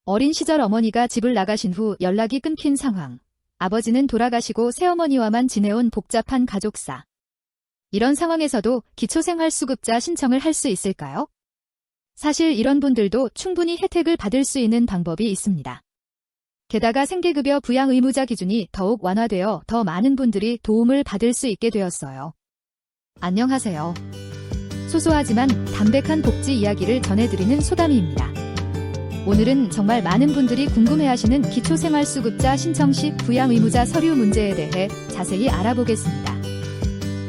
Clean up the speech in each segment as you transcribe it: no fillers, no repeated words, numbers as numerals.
어린 시절 어머니가 집을 나가신 후 연락이 끊긴 상황. 아버지는 돌아가시고 새어머니와만 지내온 복잡한 가족사. 이런 상황에서도 기초생활수급자 신청을 할 수 있을까요? 사실 이런 분들도 충분히 혜택을 받을 수 있는 방법이 있습니다. 게다가 생계급여 부양 의무자 기준이 더욱 완화되어 더 많은 분들이 도움을 받을 수 있게 되었어요. 안녕하세요. 소소하지만 담백한 복지 이야기를 전해드리는 소담이입니다. 오늘은 정말 많은 분들이 궁금해하시는 기초생활수급자 신청 시 부양 의무자 서류 문제에 대해 자세히 알아보겠습니다.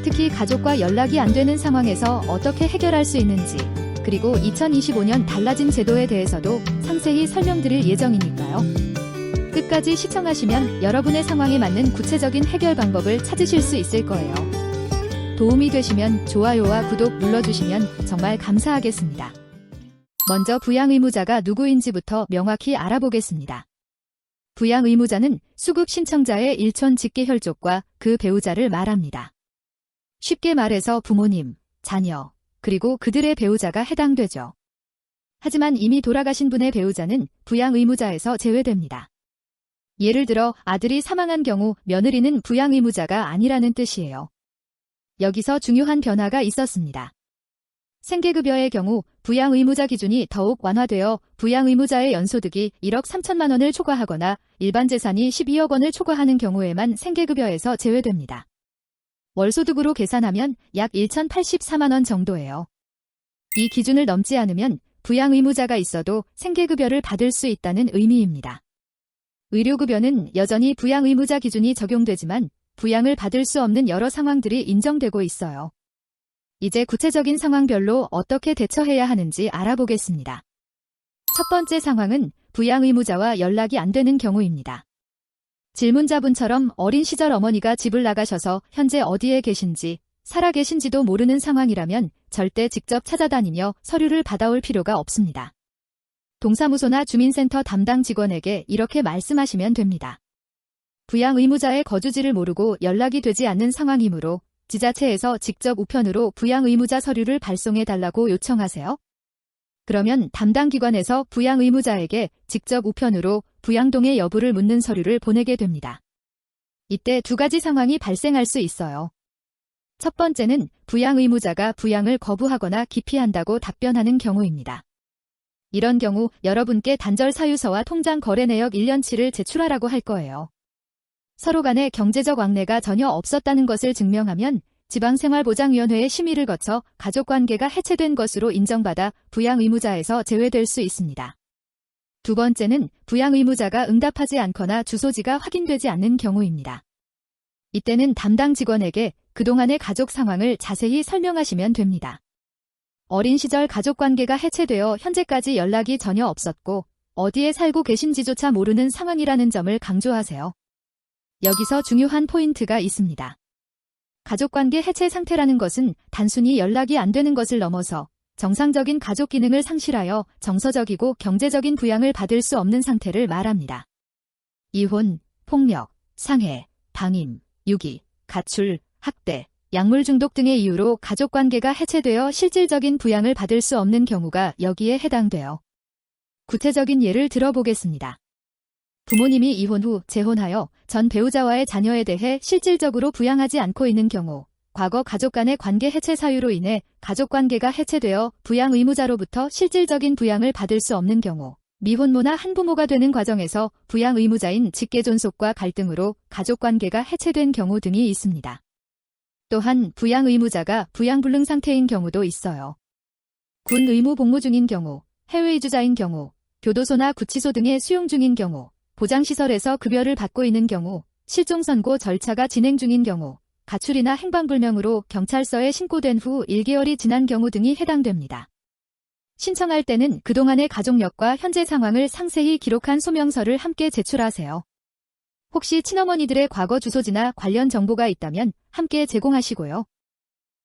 특히 가족과 연락이 안 되는 상황에서 어떻게 해결할 수 있는지, 그리고 2025년 달라진 제도에 대해서도 상세히 설명드릴 예정이니까요. 끝까지 시청하시면 여러분의 상황에 맞는 구체적인 해결 방법을 찾으실 수 있을 거예요. 도움이 되시면 좋아요와 구독 눌러주시면 정말 감사하겠습니다. 먼저 부양 의무자가 누구인지부터 명확히 알아보겠습니다. 부양 의무자는 수급 신청자의 일촌 직계 혈족과 그 배우자를 말합니다. 쉽게 말해서 부모님, 자녀, 그리고 그들의 배우자가 해당되죠. 하지만 이미 돌아가신 분의 배우자는 부양 의무자에서 제외됩니다. 예를 들어 아들이 사망한 경우 며느리는 부양 의무자가 아니라는 뜻이에요. 여기서 중요한 변화가 있었습니다. 생계급여의 경우 부양 의무자 기준이 더욱 완화되어 부양 의무자의 연소득이 1억 3천만 원을 초과하거나 일반 재산이 12억 원을 초과하는 경우에만 생계급여에서 제외됩니다. 월소득으로 계산하면 약 1,084만 원 정도예요. 이 기준을 넘지 않으면 부양 의무자가 있어도 생계급여를 받을 수 있다는 의미입니다. 의료급여는 여전히 부양 의무자 기준이 적용되지만 부양을 받을 수 없는 여러 상황들이 인정되고 있어요. 이제 구체적인 상황별로 어떻게 대처해야 하는지 알아보겠습니다. 첫 번째 상황은 부양 의무자와 연락이 안 되는 경우입니다. 질문자분처럼 어린 시절 어머니가 집을 나가셔서 현재 어디에 계신지, 살아 계신지도 모르는 상황이라면 절대 직접 찾아다니며 서류를 받아올 필요가 없습니다. 동사무소나 주민센터 담당 직원에게 이렇게 말씀하시면 됩니다. 부양 의무자의 거주지를 모르고 연락이 되지 않는 상황이므로 지자체에서 직접 우편으로 부양 의무자 서류를 발송해달라고 요청하세요. 그러면 담당 기관에서 부양 의무자에게 직접 우편으로 부양동의 여부를 묻는 서류를 보내게 됩니다. 이때 두 가지 상황이 발생할 수 있어요. 첫 번째는 부양 의무자가 부양을 거부하거나 기피한다고 답변하는 경우입니다. 이런 경우 여러분께 단절 사유서와 통장 거래 내역 1년치를 제출하라고 할 거예요. 서로 간의 경제적 왕래가 전혀 없었다는 것을 증명하면 지방생활보장위원회의 심의를 거쳐 가족관계가 해체된 것으로 인정받아 부양 의무자에서 제외될 수 있습니다. 두 번째는 부양 의무자가 응답하지 않거나 주소지가 확인되지 않는 경우입니다. 이때는 담당 직원에게 그동안의 가족 상황을 자세히 설명하시면 됩니다. 어린 시절 가족관계가 해체되어 현재까지 연락이 전혀 없었고 어디에 살고 계신지조차 모르는 상황이라는 점을 강조하세요. 여기서 중요한 포인트가 있습니다. 가족관계 해체 상태라는 것은 단순히 연락이 안 되는 것을 넘어서 정상적인 가족 기능을 상실하여 정서적이고 경제적인 부양을 받을 수 없는 상태를 말합니다. 이혼, 폭력, 상해, 방임, 유기, 가출, 학대, 약물 중독 등의 이유로 가족관계가 해체되어 실질적인 부양을 받을 수 없는 경우가 여기에 해당돼요. 구체적인 예를 들어보겠습니다. 부모님이 이혼 후 재혼하여 전 배우자와의 자녀에 대해 실질적으로 부양하지 않고 있는 경우, 과거 가족 간의 관계 해체 사유로 인해 가족관계가 해체되어 부양 의무자로부터 실질적인 부양을 받을 수 없는 경우, 미혼모나 한부모가 되는 과정에서 부양 의무자인 직계존속과 갈등으로 가족관계가 해체된 경우 등이 있습니다. 또한 부양 의무자가 부양불능 상태인 경우도 있어요. 군 의무 복무 중인 경우, 해외 이주자인 경우, 교도소나 구치소 등의 수용 중인 경우, 보장시설에서 급여를 받고 있는 경우, 실종 선고 절차가 진행 중인 경우, 가출이나 행방불명으로 경찰서에 신고된 후 1개월이 지난 경우 등이 해당됩니다. 신청할 때는 그동안의 가족력과 현재 상황을 상세히 기록한 소명서를 함께 제출하세요. 혹시 친어머니들의 과거 주소지나 관련 정보가 있다면 함께 제공하시고요.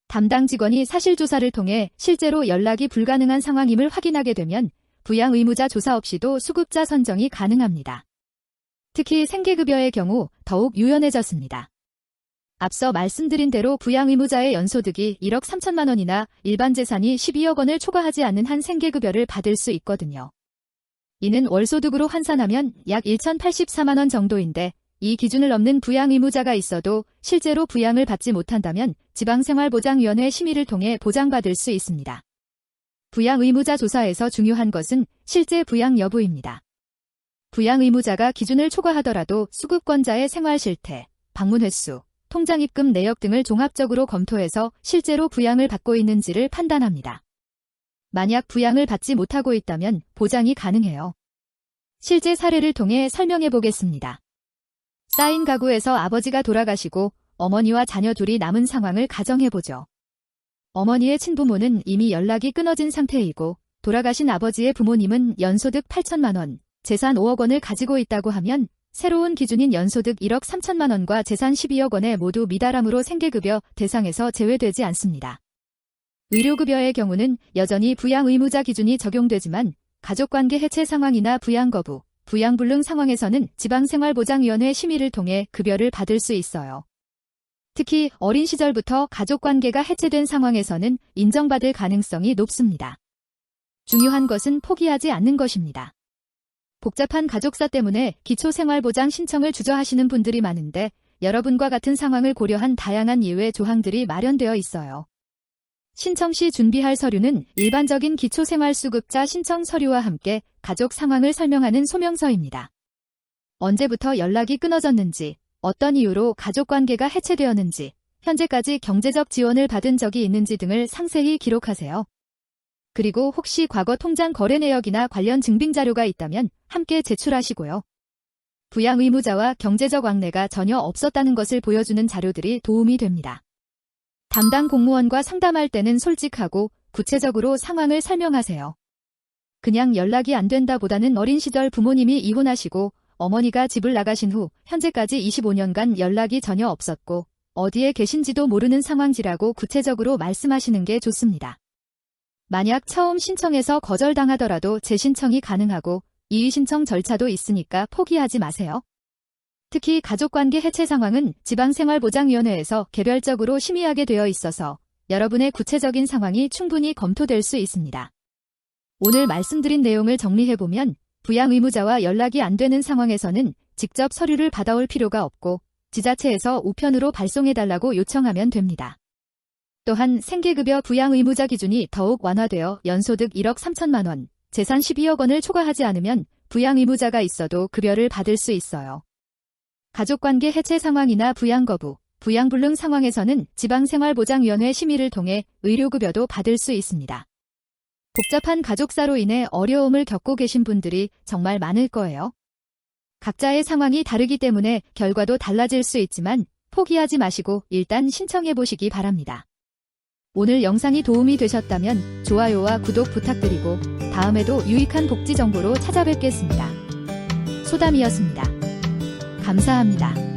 담당 직원이 사실조사를 통해 실제로 연락이 불가능한 상황임을 확인하게 되면 부양 의무자 조사 없이도 수급자 선정이 가능합니다. 특히 생계급여의 경우 더욱 유연해졌습니다. 앞서 말씀드린 대로 부양 의무자의 연소득이 1억 3천만 원이나 일반 재산이 12억 원을 초과하지 않는 한 생계급여를 받을 수 있거든요. 이는 월소득으로 환산하면 약 1,084만 원 정도인데 이 기준을 넘는 부양 의무자가 있어도 실제로 부양을 받지 못한다면 지방생활보장위원회 심의를 통해 보장받을 수 있습니다. 부양 의무자 조사에서 중요한 것은 실제 부양 여부입니다. 부양 의무자가 기준을 초과하더라도 수급권자의 생활 실태, 방문 횟수, 통장 입금 내역 등을 종합적으로 검토해서 실제로 부양을 받고 있는지를 판단합니다. 만약 부양을 받지 못하고 있다면 보장이 가능해요. 실제 사례를 통해 설명해 보겠습니다. 쌓인 가구에서 아버지가 돌아가시고 어머니와 자녀 둘이 남은 상황을 가정해보죠. 어머니의 친부모는 이미 연락이 끊어진 상태이고 돌아가신 아버지의 부모님은 연소득 8천만 원, 재산 5억 원을 가지고 있다고 하면 새로운 기준인 연소득 1억 3천만 원과 재산 12억 원에 모두 미달함으로 생계급여 대상에서 제외되지 않습니다. 의료급여의 경우는 여전히 부양 의무자 기준이 적용되지만 가족관계 해체 상황이나 부양 거부, 부양불능 상황에서는 지방생활보장위원회 심의를 통해 급여를 받을 수 있어요. 특히 어린 시절부터 가족관계가 해체된 상황에서는 인정받을 가능성이 높습니다. 중요한 것은 포기하지 않는 것입니다. 복잡한 가족사 때문에 기초생활보장 신청을 주저하시는 분들이 많은데 여러분과 같은 상황을 고려한 다양한 예외 조항들이 마련되어 있어요. 신청 시 준비할 서류는 일반적인 기초생활수급자 신청 서류와 함께 가족 상황을 설명하는 소명서입니다. 언제부터 연락이 끊어졌는지, 어떤 이유로 가족관계가 해체되었는지, 현재까지 경제적 지원을 받은 적이 있는지 등을 상세히 기록하세요. 그리고 혹시 과거 통장 거래 내역이나 관련 증빙자료가 있다면 함께 제출하시고요. 부양 의무자와 경제적 왕래가 전혀 없었다는 것을 보여주는 자료들이 도움이 됩니다. 담당 공무원과 상담할 때는 솔직하고 구체적으로 상황을 설명하세요. 그냥 연락이 안 된다 보다는 어린 시절 부모님이 이혼하시고 어머니가 집을 나가신 후 현재까지 25년간 연락이 전혀 없었고 어디에 계신지도 모르는 상황지라고 구체적으로 말씀하시는 게 좋습니다. 만약 처음 신청해서 거절당하더라도 재신청이 가능하고 이의 신청 절차도 있으니까 포기하지 마세요. 특히 가족관계 해체 상황은 지방생활보장위원회에서 개별적으로 심의하게 되어 있어서 여러분의 구체적인 상황이 충분히 검토될 수 있습니다. 오늘 말씀드린 내용을 정리해보면 부양 의무자와 연락이 안 되는 상황에서는 직접 서류를 받아올 필요가 없고 지자체에서 우편으로 발송해달라고 요청하면 됩니다. 또한 생계급여 부양 의무자 기준이 더욱 완화되어 연소득 1억 3천만 원, 재산 12억 원을 초과하지 않으면 부양 의무자가 있어도 급여를 받을 수 있어요. 가족관계 해체 상황이나 부양 거부, 부양불능 상황에서는 지방생활보장위원회 심의를 통해 의료급여도 받을 수 있습니다. 복잡한 가족사로 인해 어려움을 겪고 계신 분들이 정말 많을 거예요. 각자의 상황이 다르기 때문에 결과도 달라질 수 있지만 포기하지 마시고 일단 신청해 보시기 바랍니다. 오늘 영상이 도움이 되셨다면 좋아요와 구독 부탁드리고 다음에도 유익한 복지 정보로 찾아뵙겠습니다. 소담이었습니다. 감사합니다.